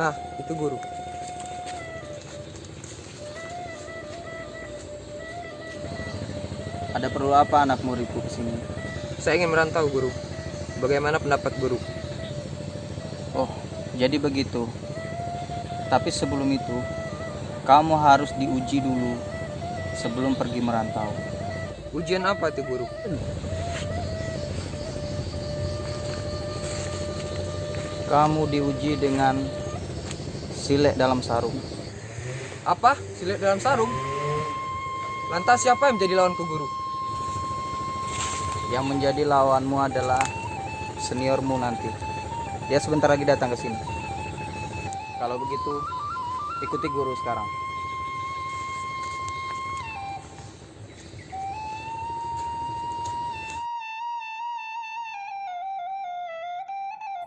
Nah, itu guru. Ada perlu apa anak muridku ke sini? Saya ingin merantau, guru. Bagaimana pendapat guru? Oh, jadi begitu. Tapi sebelum itu, kamu harus diuji dulu sebelum pergi merantau. Ujian apa itu, guru? Kamu diuji dengan silek dalam sarung. Apa? Silet dalam sarung? Lantas siapa yang menjadi lawanku, guru? Yang menjadi lawanmu adalah seniormu nanti. Dia sebentar lagi datang ke sini. Kalau begitu, ikuti guru sekarang.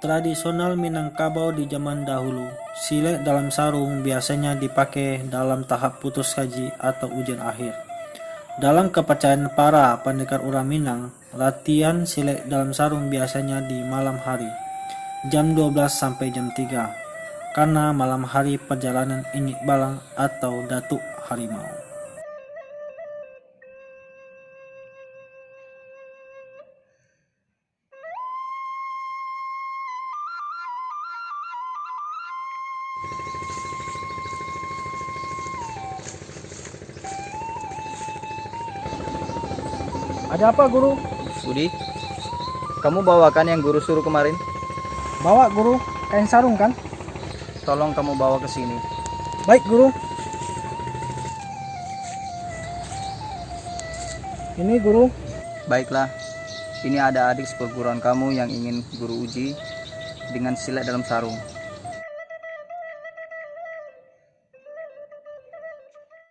Tradisional Minangkabau di zaman dahulu, silek dalam sarung biasanya dipakai dalam tahap putus haji atau ujian akhir. Dalam kepercayaan para pendekar orang Minang, latihan silek dalam sarung biasanya di malam hari, jam 12 sampai jam 3, karena malam hari perjalanan Inyik Balang atau Datuk Harimau. Ada apa guru? Budi, kamu bawakan yang guru suruh kemarin? Bawa guru, kain sarung kan? Tolong kamu bawa ke sini. Baik guru. Ini guru. Baiklah, ini ada adik seperguruan kamu yang ingin guru uji dengan silek dalam sarung.